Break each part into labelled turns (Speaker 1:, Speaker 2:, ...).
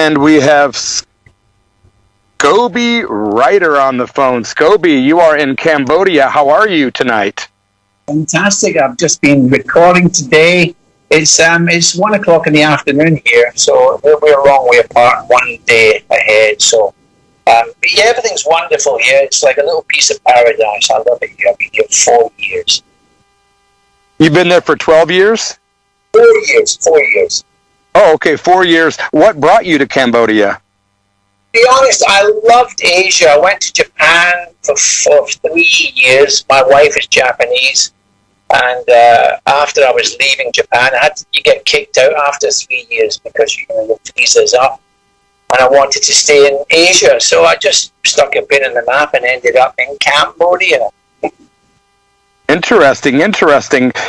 Speaker 1: and we have SCOBIE RYDER on the phone. SCOBIE, you are in Cambodia. How are you tonight?
Speaker 2: Fantastic. I've just been recording today. It's 1 o'clock in the afternoon here, so we're a long way apart, 1 day ahead. So, but yeah, everything's wonderful here. It's like a little piece of paradise. I love it here. I've been here 4 years.
Speaker 1: You've been there for 12 years?
Speaker 2: 4 years. 4 years.
Speaker 1: Oh, okay, 4 years. What brought you to Cambodia?
Speaker 2: To be honest, I loved Asia. I went to Japan for 3 years. My wife is Japanese. And after I was leaving Japan, you get kicked out after 3 years because your visa's up. And I wanted to stay in Asia, so I just stuck a pin in the map and ended up in Cambodia.
Speaker 1: Interesting.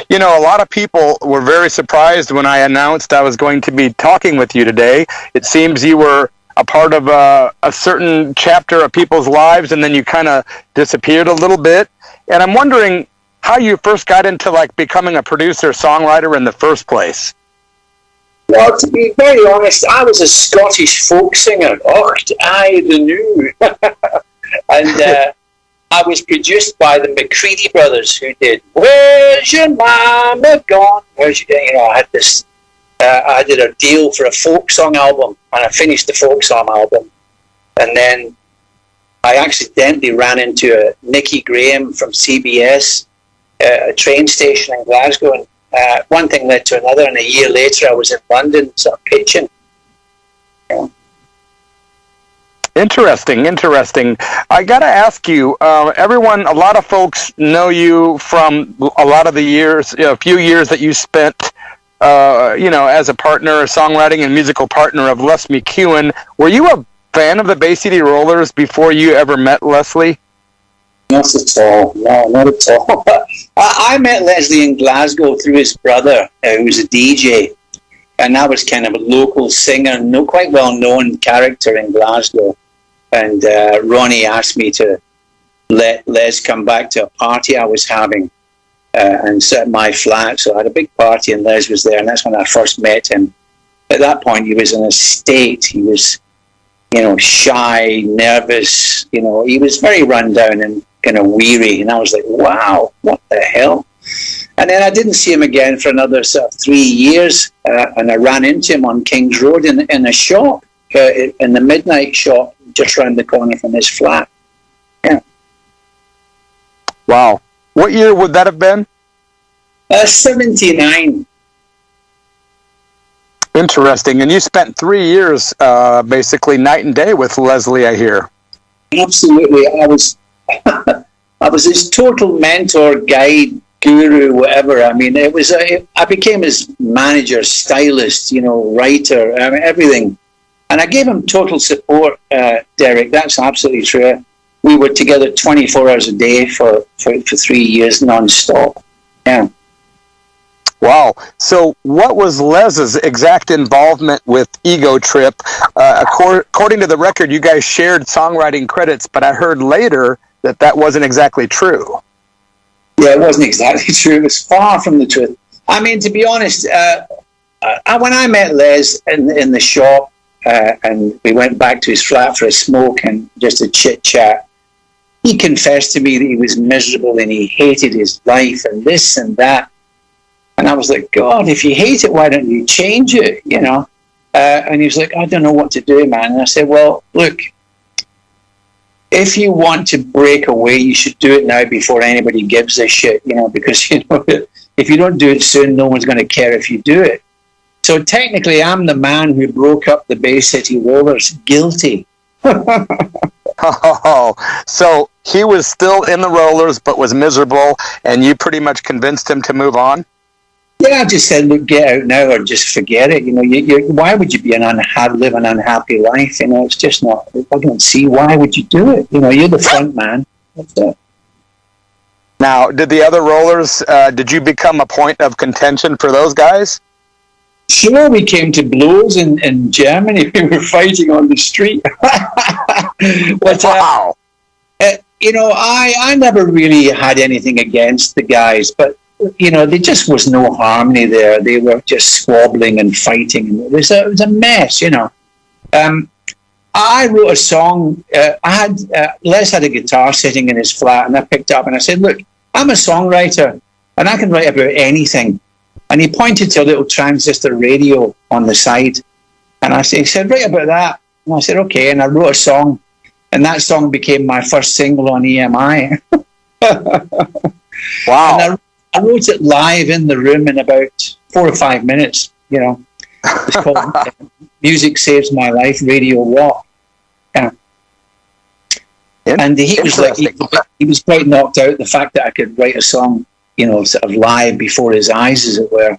Speaker 1: You know, a lot of people were very surprised when I announced I was going to be talking with you today. It seems you were a part of a certain chapter of people's lives, and then you kind of disappeared a little bit. And I'm wondering how you first got into becoming a producer, songwriter in the first place.
Speaker 2: Well, to be very honest, I was a Scottish folk singer. Oh, I knew. And I was produced by the McCready brothers, who did "Where's Your Mama Gone?" I had this. I did a deal for a folk song album, and I finished the folk song album, and then I accidentally ran into Nicky Graham from CBS. A train station in Glasgow, and one thing led to another, and a year later I was in London sort of pitching. Yeah.
Speaker 1: Interesting. I got to ask you, a lot of folks know you from a lot of the years, a few years that you spent, as a partner, a songwriting and musical partner of Les McKeown. Were you a fan of the Bay City Rollers before you ever met Leslie?
Speaker 2: Not at all. No, not at all. I met Leslie in Glasgow through his brother, who was a DJ, and I was kind of a local singer, quite well-known character in Glasgow. And Ronnie asked me to let Les come back to a party I was having and sit at my flat. So I had a big party, and Les was there, and that's when I first met him. At that point, he was in a state. He was, shy, nervous. He was very run down and kind of weary, and I was like, wow, what the hell? And then I didn't see him again for another sort of 3 years, and I ran into him on King's Road in a shop, in the midnight shop just around the corner from his flat. Yeah.
Speaker 1: Wow. What year would that have been?
Speaker 2: 79.
Speaker 1: Interesting. And you spent 3 years basically night and day with Leslie, I hear.
Speaker 2: Absolutely. I was his total mentor, guide, guru, whatever. I mean, I became his manager, stylist, writer, everything. And I gave him total support, Derek. That's absolutely true. We were together 24 hours a day for 3 years non-stop. Yeah.
Speaker 1: Wow. So what was Les's exact involvement with Ego Trip? According to the record, you guys shared songwriting credits, but I heard later that wasn't exactly true.
Speaker 2: Yeah, it wasn't exactly true. It was far from the truth. I mean, to be honest, when I met Les in the shop, and we went back to his flat for a smoke and just a chit-chat, he confessed to me that he was miserable and he hated his life and this and that. And I was like, God, if you hate it, why don't you change it, And he was like, I don't know what to do, man. And I said, well, look, if you want to break away, you should do it now before anybody gives a shit, because, if you don't do it soon, no one's going to care if you do it. So technically, I'm the man who broke up the Bay City Rollers. Guilty.
Speaker 1: Oh, so he was still in the Rollers but was miserable, and you pretty much convinced him to move on?
Speaker 2: Yeah, I just said, look, get out now or just forget it. Why would you live an unhappy life? It's just not, I don't see why would you do it. You're the front man. That's it.
Speaker 1: Now, did the other Rollers, did you become a point of contention for those guys?
Speaker 2: Sure, we came to blows in Germany. We were fighting on the street. But,
Speaker 1: wow.
Speaker 2: I never really had anything against the guys, but there just was no harmony there. They were just squabbling and fighting. It was a mess, I wrote a song. Les had a guitar sitting in his flat, and I picked up and I said, "Look, I'm a songwriter, and I can write about anything." And he pointed to a little transistor radio on the side, and he said, "Write about that." And I said, "Okay." And I wrote a song, and that song became my first single on EMI.
Speaker 1: Wow!
Speaker 2: And I wrote it live in the room in about 4 or 5 minutes. You know, it's called "Music Saves My Life." Radio Walk. And he was like, he was quite knocked out the fact that I could write a song, you know, sort of live before his eyes, as it were.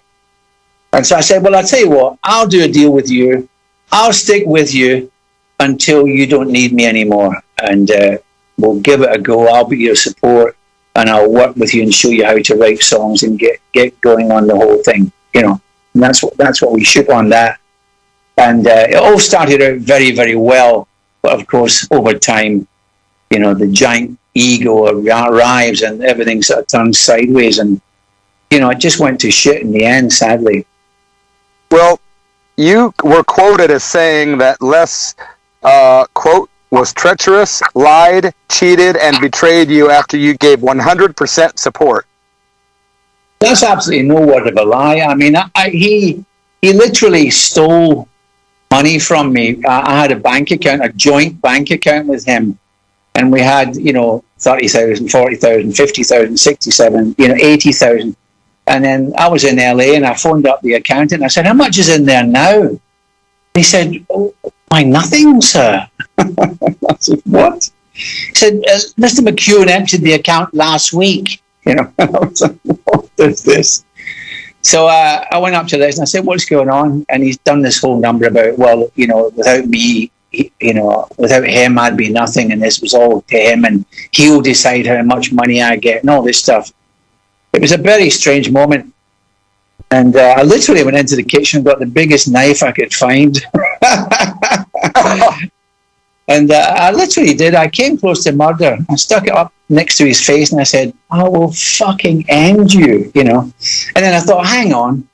Speaker 2: And so I said, "Well, I'll tell you what, I'll do a deal with you. I'll stick with you until you don't need me anymore, and we'll give it a go. I'll be your support, and I'll work with you and show you how to write songs and get going on the whole thing." You know, and that's what we shoot on that. And it all started out very, very well, but of course, over time, you know, the giant ego arrives and everything sort of turns sideways, and you know, it just went to shit in the end, sadly.
Speaker 1: Well, you were quoted as saying that Les, quote, was treacherous, lied, cheated, and betrayed you after you gave 100% support.
Speaker 2: That's absolutely no word of a lie. I mean, he literally stole money from me. I had a bank account, a joint bank account with him. And we had, you know, 30,000, 40,000, 50,000, 67, you know, 80,000. And then I was in LA and I phoned up the accountant and I said, "How much is in there now?" He said, "Oh, why, nothing, sir." I said, "What?" He said, "Mr. McKeown emptied the account last week." You know, I was like, "What is this?" So I went up to Les and I said, "What's going on?" And he's done this whole number about, well, you know, without me, you know, without him, I'd be nothing, and this was all to him, and he'll decide how much money I get, and all this stuff. It was a very strange moment, and I literally went into the kitchen and got the biggest knife I could find. And I literally did. I came close to murder. I stuck it up next to his face, and I said, "I will fucking end you," you know. And then I thought, hang on,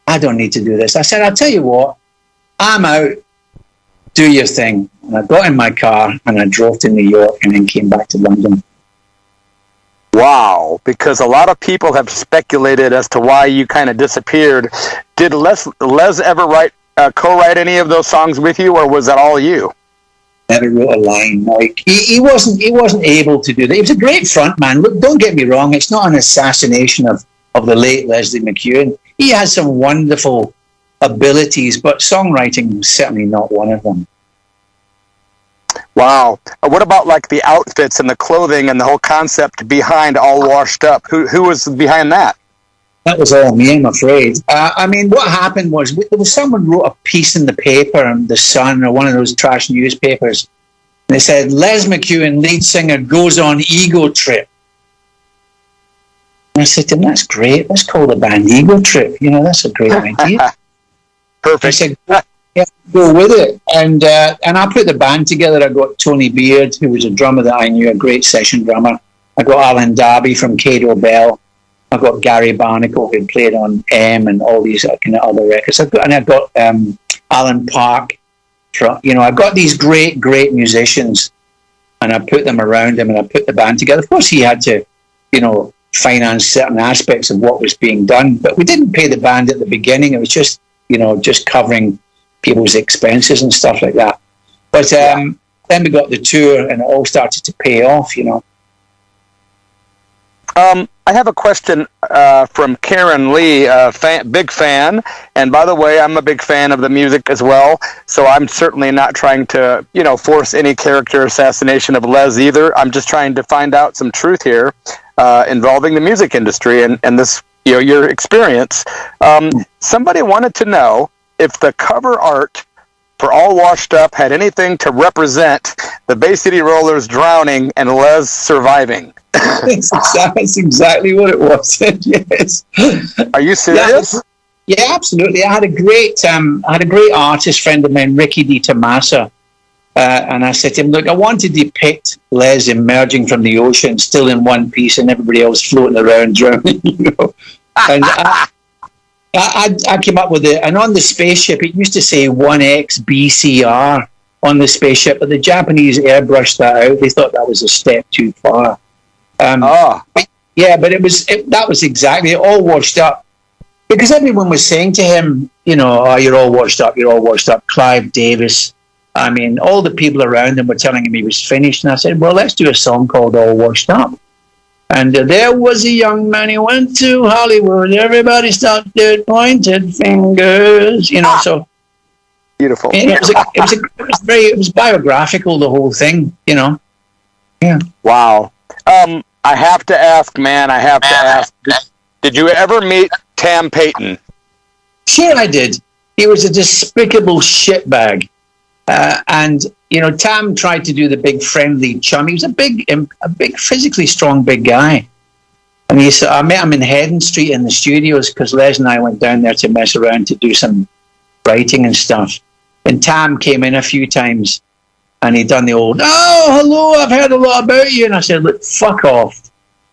Speaker 2: I don't need to do this. I said, "I'll tell you what, I'm out. Do your thing." And I got in my car and I drove to New York and then came back to London.
Speaker 1: Wow, because a lot of people have speculated as to why you kind of disappeared. Did Les ever co-write any of those songs with you, or was that all you?
Speaker 2: Never wrote a line. Like he wasn't able to do that. He was a great front man. Look, don't get me wrong, it's not an assassination of the late Leslie McKeown. He had some wonderful abilities, but songwriting was certainly not one of them.
Speaker 1: Wow. What about like the outfits and the clothing and the whole concept behind All Washed Up? Who was behind that?
Speaker 2: That was all me, I'm afraid. I mean, what happened was there was someone wrote a piece in the paper, The Sun, or one of those trash newspapers. And they said, "Les McKeown, lead singer, goes on ego trip." And I said to him, "That's great. Let's call the band Ego Trip. You know, that's a great idea."
Speaker 1: Perfect.
Speaker 2: I said, "Yeah, go with it." And I put the band together. I got Tony Beard, who was a drummer that I knew, a great session drummer. I got Alan Darby from Cato Bell. I got Gary Barnacle, who played on M and all these kind of other records. I got Alan Park. You know, I got these great musicians, and I put them around him, and I put the band together. Of course, he had to, you know, finance certain aspects of what was being done, but we didn't pay the band at the beginning. It was just, you know, just covering people's expenses and stuff like that. But then we got the tour, and it all started to pay off, you know.
Speaker 1: I have a question from Karen Lee, big fan. And by the way, I'm a big fan of the music as well. So I'm certainly not trying to, you know, force any character assassination of Les either. I'm just trying to find out some truth here involving the music industry and this, you know, your experience. Somebody wanted to know if the cover art for All Washed Up had anything to represent the Bay City Rollers drowning and Les surviving.
Speaker 2: That's exactly what it was. Yes.
Speaker 1: Are you serious?
Speaker 2: Yeah, absolutely. I had a great artist friend of mine, Ricky Di Tomasa, and I said to him, "Look, I want to depict Les emerging from the ocean, still in one piece, and everybody else floating around drowning." You know, and I came up with it, and on the spaceship, it used to say 1X BCR on the spaceship, but the Japanese airbrushed that out. They thought that was a step too far. But that was exactly it, all washed up. Because everyone was saying to him, you know, oh, you're all washed up, you're all washed up. Clive Davis. I mean, all the people around him were telling him he was finished. And I said, well, let's do a song called All Washed Up. And there was a young man, he went to Hollywood. Everybody stopped there, pointed fingers, you know, so.
Speaker 1: Beautiful.
Speaker 2: It was biographical, the whole thing, you know. Yeah.
Speaker 1: Wow. I have to ask, man, did you ever meet Tam Payton?
Speaker 2: Sure I did. He was a despicable shitbag. And, you know, Tam tried to do the big friendly chum. He was a big, physically strong, big guy. And I met him in Hedden Street in the studios because Les and I went down there to mess around to do some writing and stuff. And Tam came in a few times and he'd done the old, oh, hello, I've heard a lot about you. And I said, look, fuck off.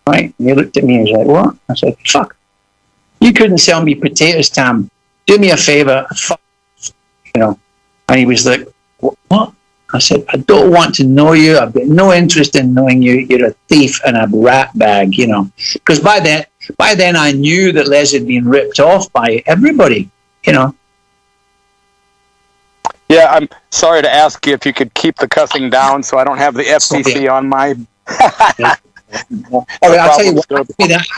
Speaker 2: Right? And he looked at me and he was like, what? I said, fuck. You couldn't sell me potatoes, Tam. Do me a favour. Fuck. You know. And he was like, what? I said, I don't want to know you. I've got no interest in knowing you. You're a thief and a rat bag, you know. Because by then I knew that Les had been ripped off by everybody, you know.
Speaker 1: Yeah, I'm sorry to ask you if you could keep the cussing down so I don't have the FCC on my...
Speaker 2: All right, I'll tell you what,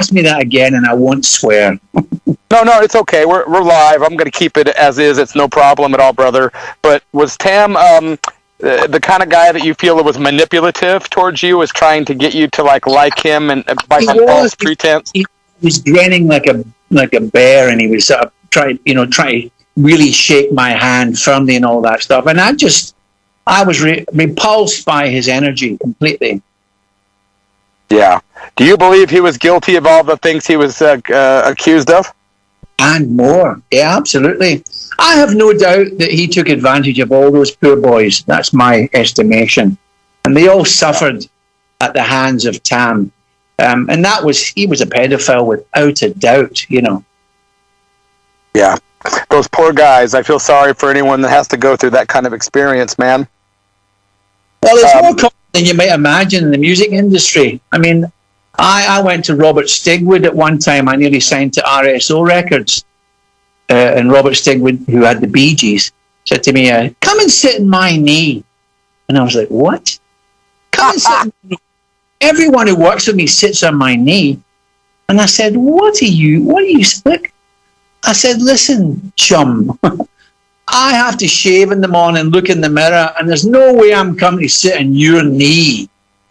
Speaker 2: ask me that again and I won't swear.
Speaker 1: No, it's okay. We're live. I'm going to keep it as is. It's no problem at all, brother. But was Tam the kind of guy that you feel was manipulative towards you, was trying to get you to like him and by some false pretense?
Speaker 2: He was grinning like a bear, and he was trying to really shake my hand firmly and all that stuff. And I was repulsed by his energy completely.
Speaker 1: Yeah. Do you believe he was guilty of all the things he was accused of?
Speaker 2: And more. Yeah, absolutely. I have no doubt that he took advantage of all those poor boys. That's my estimation. And they all suffered at the hands of Tam. And he was a pedophile without a doubt, you know.
Speaker 1: Yeah. Those poor guys. I feel sorry for anyone that has to go through that kind of experience, man.
Speaker 2: Well, it's more common than you might imagine in the music industry. I mean, I went to Robert Stigwood at one time. I nearly signed to RSO Records. And Robert Stigwood, who had the Bee Gees, said to me, come and sit in my knee. And I was like, what? Come and sit in my knee. Everyone who works with me sits on my knee. And I said, what are you? Look. I said, listen, chum, I have to shave in the morning, look in the mirror, and there's no way I'm coming to sit on your knee.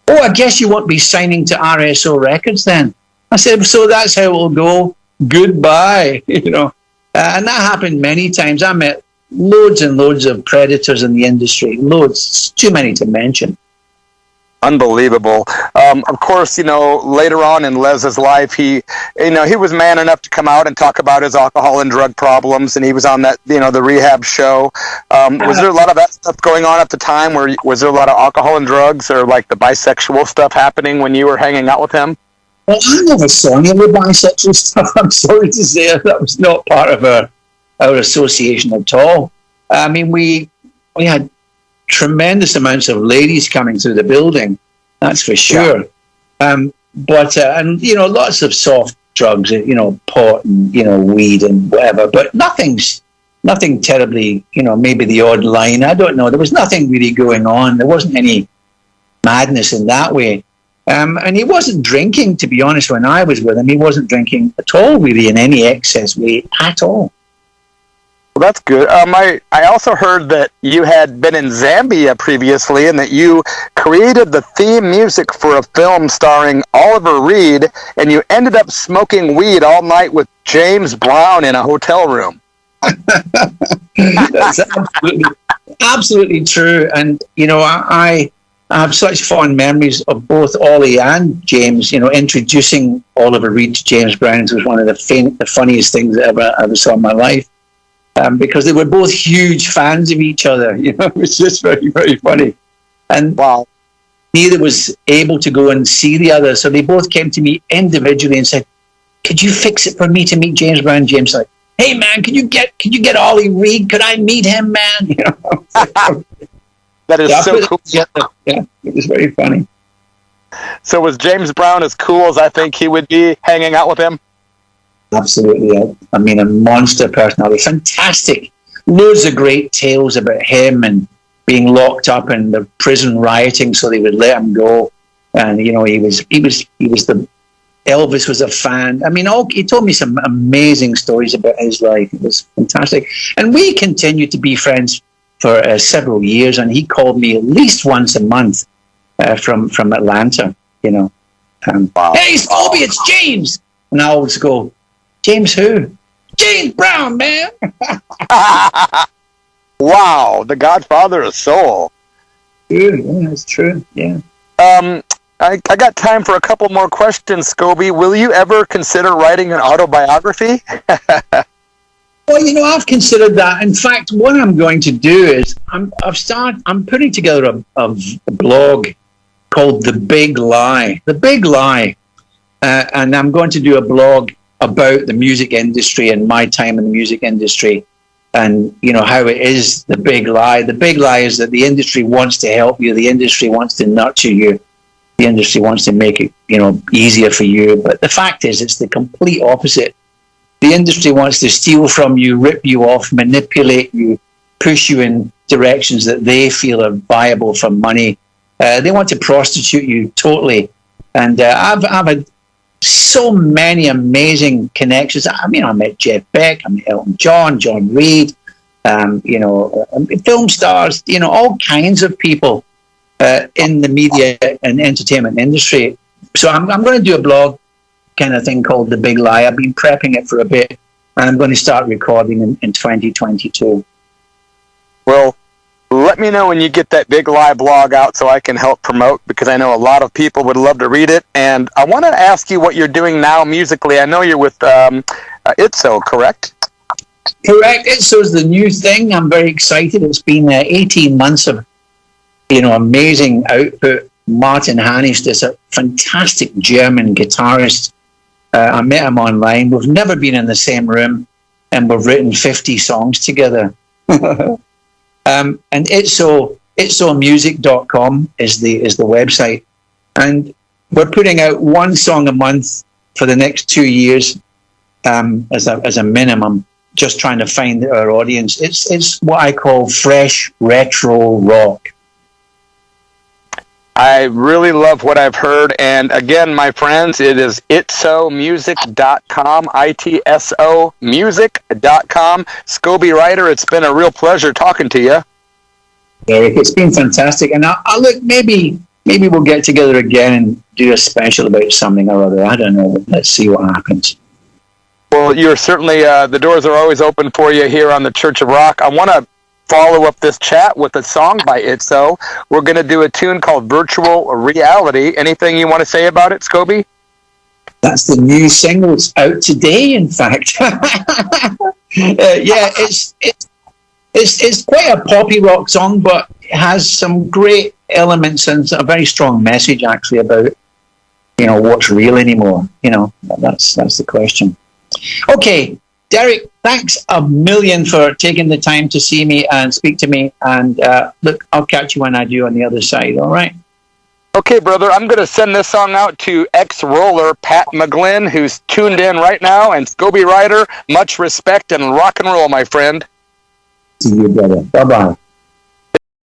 Speaker 2: Oh, I guess you won't be signing to RSO Records then. I said, so that's how it'll go. Goodbye, you know. And that happened many times. I met loads and loads of predators in the industry. Loads. Too many to mention.
Speaker 1: Unbelievable. Of course, you know, later on in Les's life, he was man enough to come out and talk about his alcohol and drug problems, and he was on that, the rehab show. Was there a lot of that stuff going on at the time? Was there a lot of alcohol and drugs, or like the bisexual stuff happening when you were hanging out with him?
Speaker 2: Well, I never saw any of the bisexual stuff. I'm sorry to say that was not part of our association at all. I mean, we had tremendous amounts of ladies coming through the building, that's for sure. Yeah. But lots of soft drugs, pot and weed and whatever. But nothing terribly, maybe the odd line. I don't know. There was nothing really going on. There wasn't any madness in that way. And he wasn't drinking, to be honest. When I was with him, he wasn't drinking at all, really, in any excess way at all.
Speaker 1: Well, that's good. I also heard that you had been in Zambia previously and that you created the theme music for a film starring Oliver Reed, and you ended up smoking weed all night with James Brown in a hotel room.
Speaker 2: That's absolutely true. And, I have such fond memories of both Ollie and James, introducing Oliver Reed to James Brown was one of the funniest things I ever saw in my life. Because they were both huge fans of each other. It was just very, very funny. And
Speaker 1: wow,
Speaker 2: neither was able to go and see the other. So they both came to me individually and said, could you fix it for me to meet James Brown? James like, hey man, can you get Ollie Reed? Could I meet him, man? You know?
Speaker 1: That is so cool.
Speaker 2: Yeah, it was very funny.
Speaker 1: So was James Brown as cool as I think he would be hanging out with him?
Speaker 2: Absolutely. I mean, a monster personality. Fantastic. Loads of great tales about him and being locked up in the prison rioting so they would let him go. And, you know, he was the... Elvis was a fan. I mean, he told me some amazing stories about his life. It was fantastic. And we continued to be friends for several years, and he called me at least once a month from Atlanta, you know.
Speaker 1: Wow.
Speaker 2: Hey, Scobie, it's James! And I always go, James who? James Brown, man!
Speaker 1: Wow, the Godfather of Soul.
Speaker 2: True, yeah, that's true, yeah.
Speaker 1: I got time for a couple more questions, Scobie. Will you ever consider writing an autobiography?
Speaker 2: Well, you know, I've considered that. In fact, what I'm going to do is I'm putting together a blog called The Big Lie. The Big Lie. And I'm going to do a blog about the music industry and my time in the music industry and, you know, how it is the big lie. The big lie is that the industry wants to help you. The industry wants to nurture you. The industry wants to make it, you know, easier for you. But the fact is, it's the complete opposite. The industry wants to steal from you, rip you off, manipulate you, push you in directions that they feel are viable for money. They want to prostitute you totally. And I've had so many amazing connections. I mean, I met Jeff Beck, I met Elton John, John Reed, you know, film stars, you know, all kinds of people. In the media and entertainment industry. So I'm going to do a blog kind of thing called The Big Lie. I've been prepping it for a bit, and I'm going to start recording in 2022.
Speaker 1: Well, let me know when you get that Big Lie blog out so I can help promote, because I know a lot of people would love to read it. And I want to ask you what you're doing now musically. I know you're with ITSO, correct?
Speaker 2: Correct. ITSO's the new thing. I'm very excited. It's been 18 months of, you know, amazing output. Martin Hanisch is a fantastic German guitarist. I met him online. We've never been in the same room, and we've written 50 songs together. And itsomusic.com is the website. And we're putting out one song a month for the next 2 years as a minimum, just trying to find our audience. It's what I call fresh retro rock.
Speaker 1: I really love what I've heard. And again, my friends, it is itsomusic.com, ITSO music.com. Scobie Ryder, it's been a real pleasure talking to you.
Speaker 2: Eric, it's been fantastic. And I'll look, maybe we'll get together again and do a special about something or other. I don't know. Let's see what happens.
Speaker 1: Well, you're certainly, the doors are always open for you here on the Church of Rock. I want to follow up this chat with a song by ITSO. We're going to do a tune called Virtual Reality. Anything you want to say about it, Scobie?
Speaker 2: That's the new single. It's out today, in fact. Yeah, it's quite a poppy rock song, but it has some great elements and a very strong message, actually, about, you know, what's real anymore. You know, that's the question. Okay, Derek, thanks a million for taking the time to see me and speak to me. And look, I'll catch you when I do on the other side, all right?
Speaker 1: Okay, brother, I'm going to send this song out to ex-roller Pat McGlynn, who's tuned in right now. And Scobie Ryder, much respect and rock and roll, my friend.
Speaker 2: See you, brother. Bye-bye.